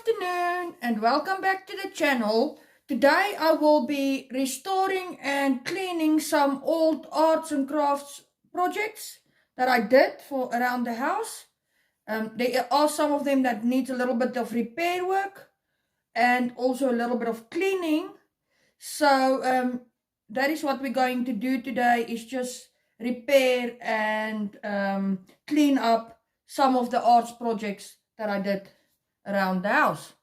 afternoon and welcome back to the channel. Today I will be restoring and cleaning some old arts and crafts projects that I did for around the house. There are some of them that need a little bit of repair work and also a little bit of cleaning. So that is what we're going to do today, is just repair and clean up some of the arts projects that I did around the house.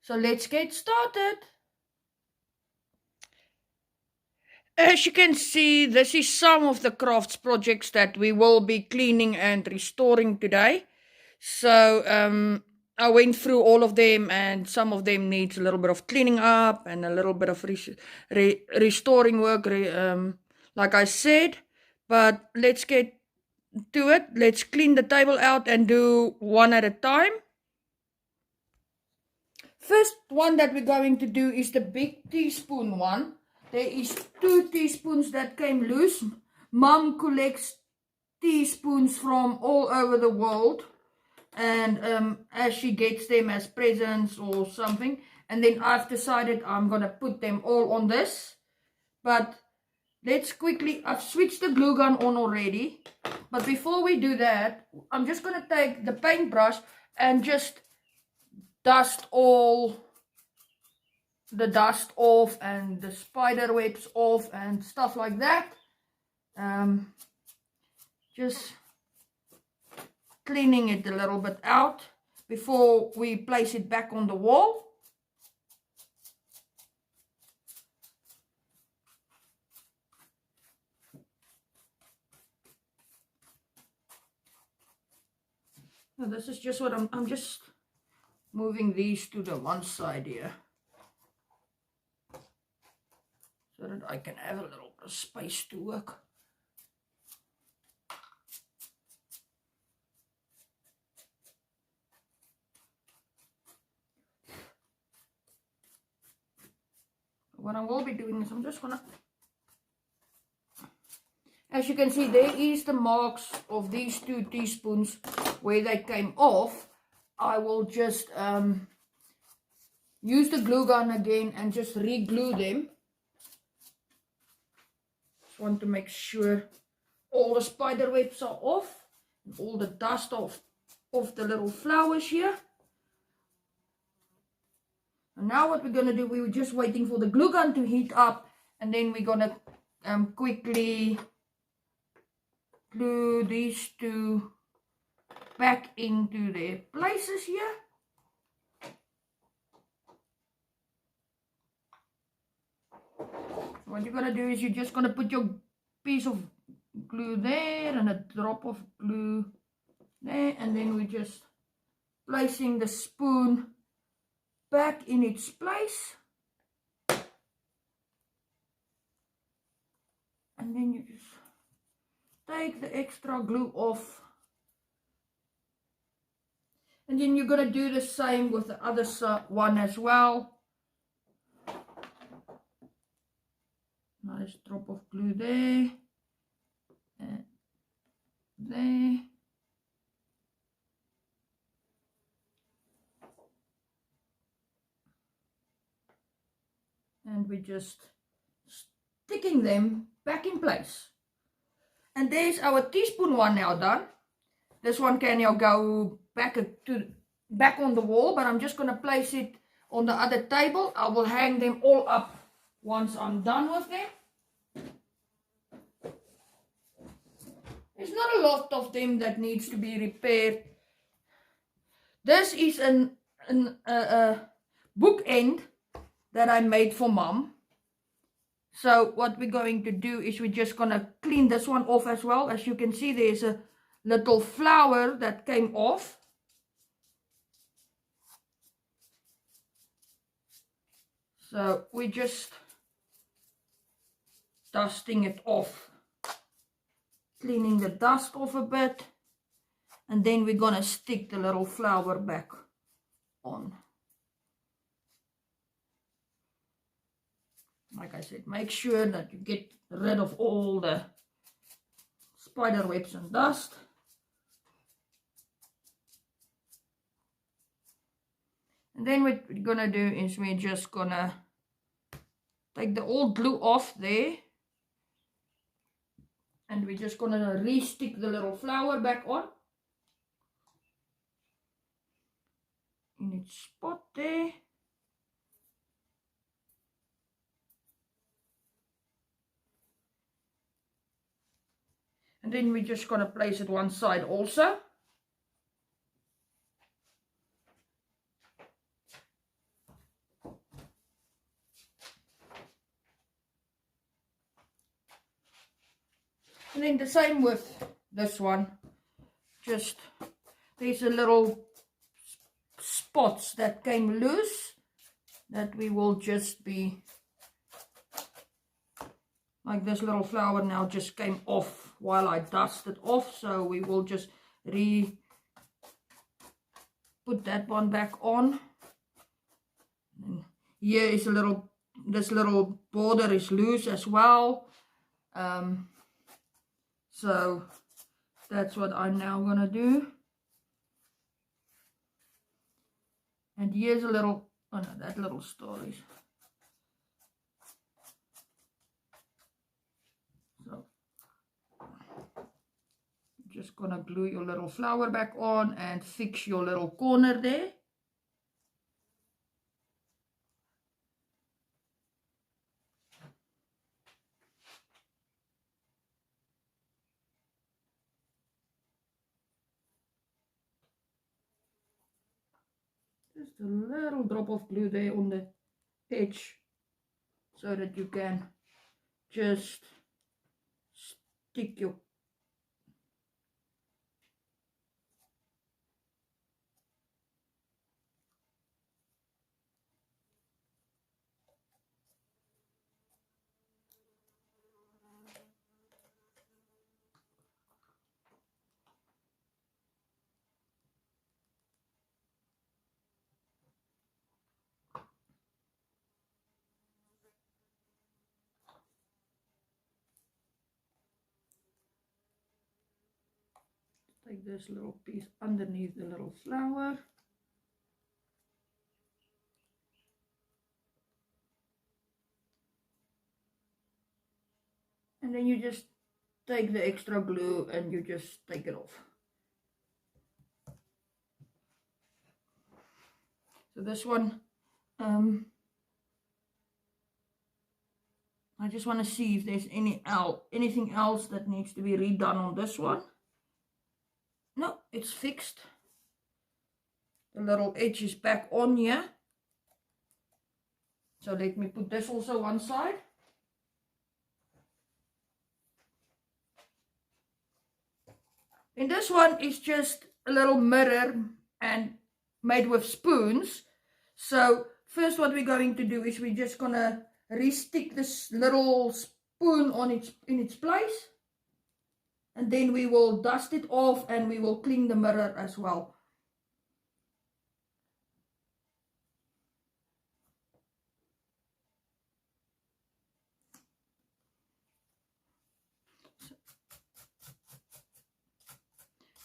So let's get started. As you can see, this is some of the crafts projects that we will be cleaning and restoring today. So I went through all of them, and some of them needs a little bit of cleaning up and a little bit of restoring work, like I said. But let's get to it. Let's clean the table out and do one at a time. First one that we're going to do is the big teaspoon one. There is 2 teaspoons that came loose. Mom collects teaspoons from all over the world, and as she gets them as presents or something, and then I've decided I'm gonna put them all on this. But let's quickly, I've switched the glue gun on already, but before we do that, I'm just gonna take the paintbrush and just dust all the dust off and the spider webs off and stuff like that. Just cleaning it a little bit out before we place it back on the wall. Now this is just what I'm just moving these to the one side here, so that I can have a little bit of space to work. What I will be doing is I'm just gonna, as you can see, there is the marks of these 2 teaspoons where they came off. I will just use the glue gun again and just re-glue them. Just want to make sure all the spider webs are off and all the dust off the little flowers here. And now what we're going to do, we were just waiting for the glue gun to heat up, and then we're going to quickly glue these 2 back into their places here. What you're going to do is you're just going to put your piece of glue there and a drop of glue there, and then we're just placing the spoon back in its place. And then you just take the extra glue off. And then you're going to do the same with the other one as well. Nice drop of glue there. And there. And we're just sticking them back in place. And there's our teaspoon one now done. This one can now go back on the wall, but I'm just going to place it on the other table. I will hang them all up once I'm done with them. There's not a lot of them that needs to be repaired. This is a bookend that I made for Mom. So what we're going to do is we're just going to clean this one off as well. As you can see, there's a little flower that came off. So we're just dusting it off, cleaning the dust off a bit, and then we're going to stick the little flower back on. Like I said, make sure that you get rid of all the spider webs and dust. And then what we're gonna do is we're just gonna take the old glue off there. And we're just gonna re-stick the little flower back on. In its spot there. And then we're just gonna place it one side also. And then the same with this one. Just, there's a little spots that came loose that we will just be, like this little flower now just came off while I dusted off. So we will just put that one back on. And here is a little, this little border is loose as well. So that's what I'm now gonna do. And here's a little, oh no, that little story. So just gonna glue your little flower back on and fix your little corner there. Just a little drop of glue there on the edge so that you can just stick your take this little piece underneath the little flower. And then you just take the extra glue and you just take it off. So this one, I just want to see if there's anything else that needs to be redone on this one. No, it's fixed. The little edge is back on here. So let me put this also one side. And this one is just a little mirror and made with spoons. So first what we're going to do is we're just gonna re-stick this little spoon on in its place. And then we will dust it off and we will clean the mirror as well.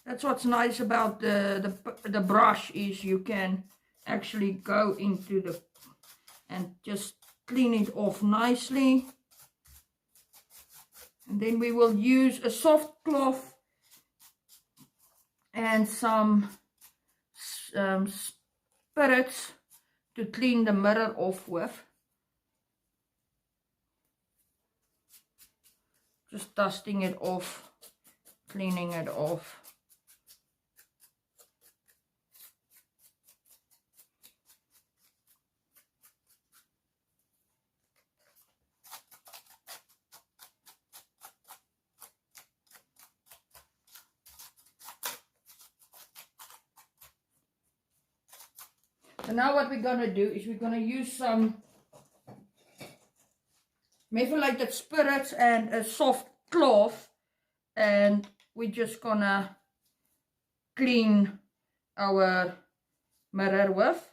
That's what's nice about the brush, is you can actually go into the and just clean it off nicely. And then we will use a soft cloth and some spirits to clean the mirror off with. Just dusting it off, cleaning it off. So now what we're going to do is we're going to use some methylated spirits and a soft cloth, and we're just going to clean our mirror with.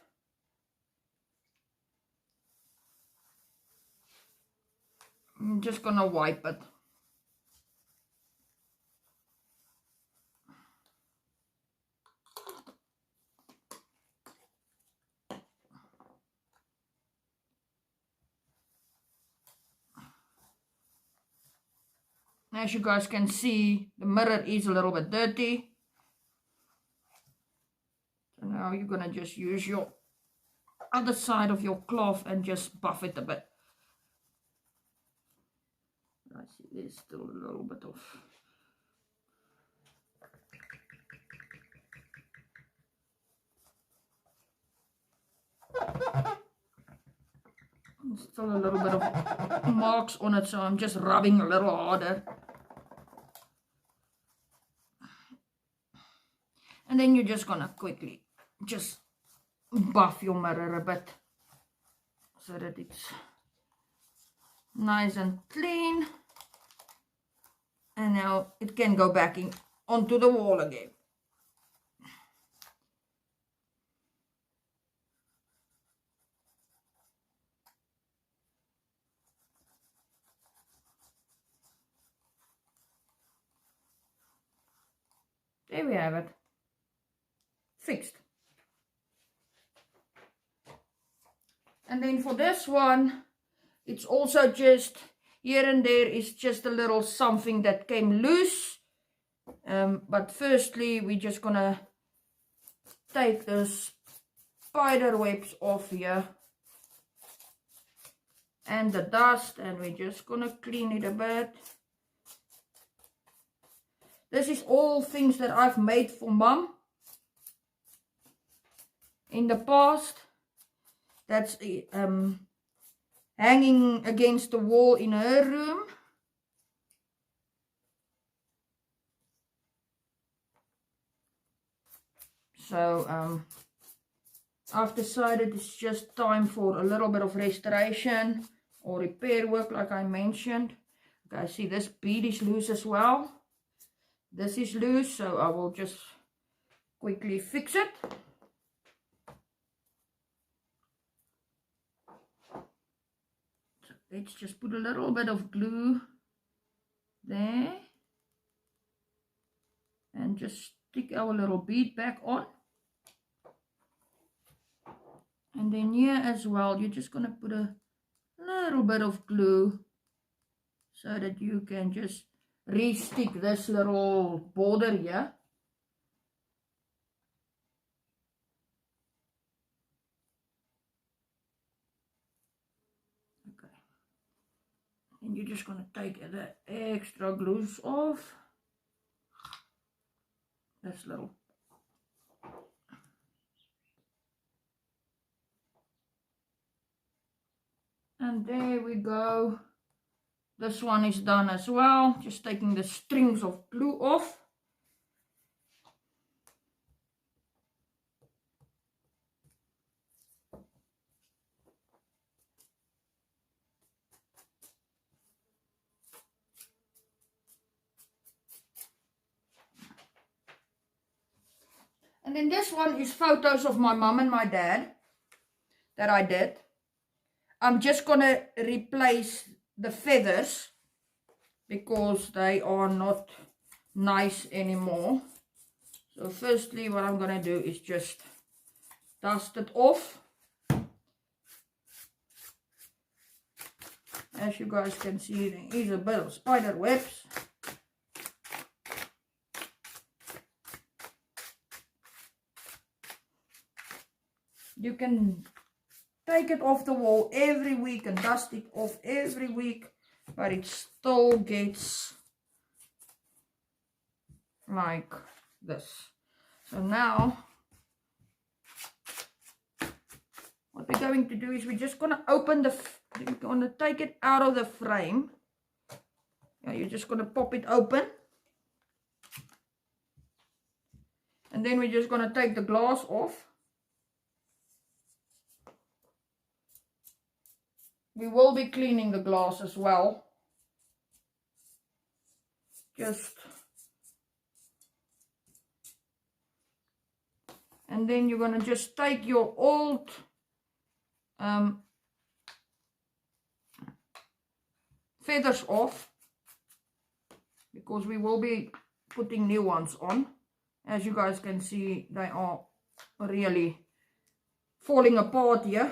I'm just going to wipe it. As you guys can see, the mirror is a little bit dirty. So now you're going to just use your other side of your cloth and just buff it a bit. I see there's still a little bit of... Still a little bit of marks on it, so I'm just rubbing a little harder. And then you're just gonna quickly just buff your mirror a bit so that it's nice and clean. And now it can go back in onto the wall again. There we have it. Fixed. And then for this one, it's also just here and there is just a little something that came loose. But firstly, we're just gonna take the spider webs off here and the dust, and we're just gonna clean it a bit. This is all things that I've made for Mum in the past. That's hanging against the wall in her room. So I've decided it's just time for a little bit of restoration or repair work, like I mentioned. Okay, see this bead is loose as well. This is loose, so I will just quickly fix it. So let's just put a little bit of glue there and just stick our little bead back on. And then here as well, you're just going to put a little bit of glue so that you can just re-stick this little border here. Okay. And you're just going to take the extra glues off. This little. And there we go. This one is done as well. Just taking the strings of glue off. And then this one is photos of my mum and my dad that I did. I'm just going to replace the feathers because they are not nice anymore. So firstly, what I'm going to do is just dust it off. As you guys can see, there is a bit of spider webs. You can take it off the wall every week and dust it off every week, but it still gets like this. So now what we're going to do is we're just going to open we're going to take it out of the frame. Yeah, you're just going to pop it open. And then we're just going to take the glass off. We will be cleaning the glass as well. And then you're going to just take your old feathers off, because we will be putting new ones on. As you guys can see, they are really falling apart here.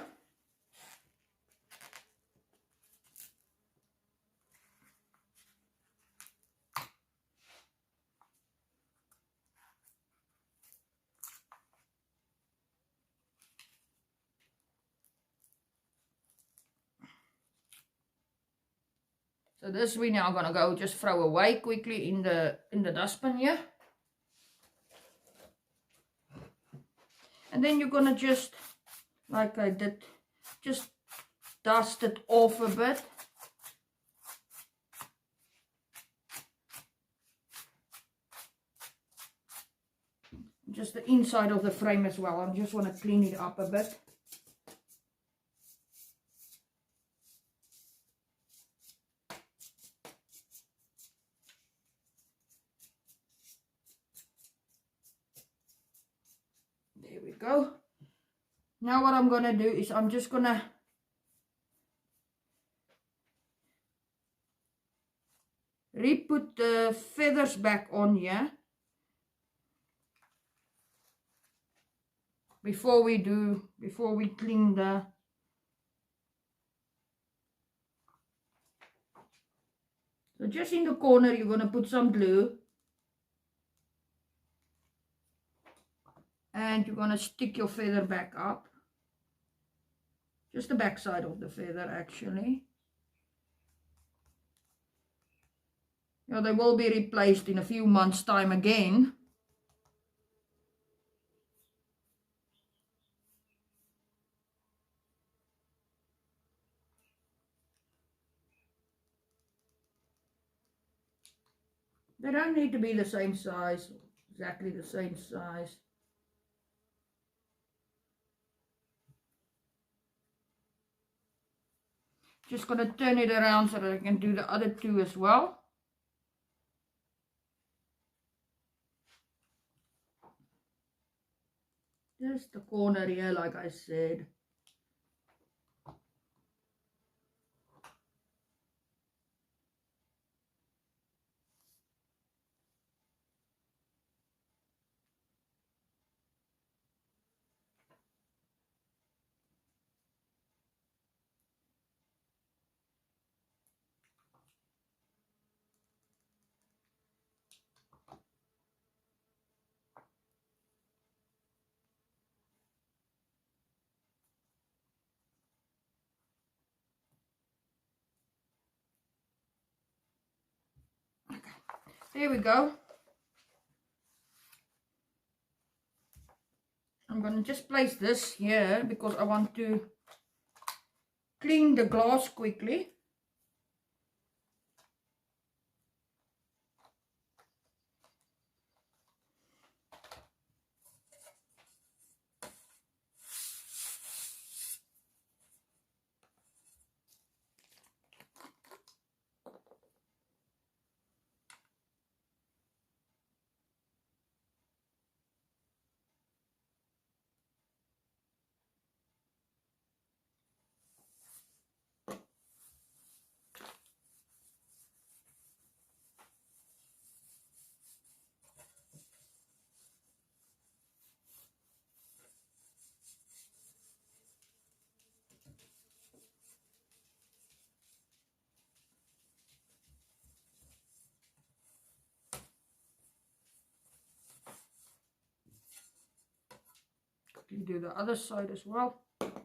So this we're now gonna go just throw away quickly in the dustbin here. And then you're gonna just, like I did, just dust it off a bit. Just the inside of the frame as well. I just want to clean it up a bit. There we go. Now what I'm going to do is I'm just going to re-put the feathers back on here. Before we clean the so just in the corner you're going to put some glue and you're going to stick your feather back up, just the back side of the feather actually. Now they will be replaced in a few months' time again. They don't need to be the same size, exactly the same size. Just going to turn it around so that I can do the other two as well. Just the corner here, like I said. There we go. I'm going to just place this here because I want to clean the glass quickly. Quickly do the other side as well. And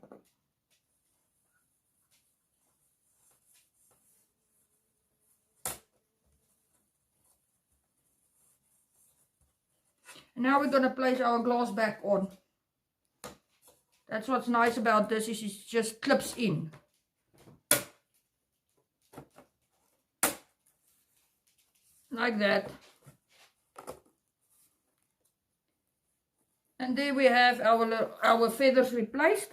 now we're going to place our glass back on. That's what's nice about this, is it just clips in. Like that. And there we have our feathers replaced.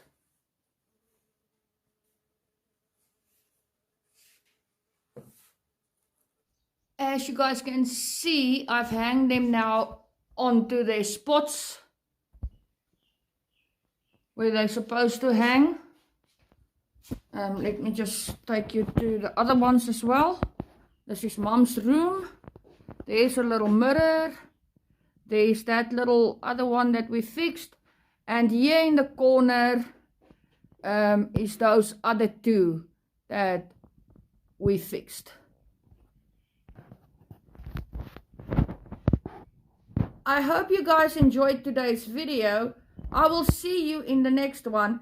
As you guys can see, I've hanged them now onto their spots where they're supposed to hang. Let me just take you to the other ones as well. This is Mom's room. There's a little mirror. There's that little other one that we fixed. And here in the corner is those other two that we fixed. I hope you guys enjoyed today's video. I will see you in the next one.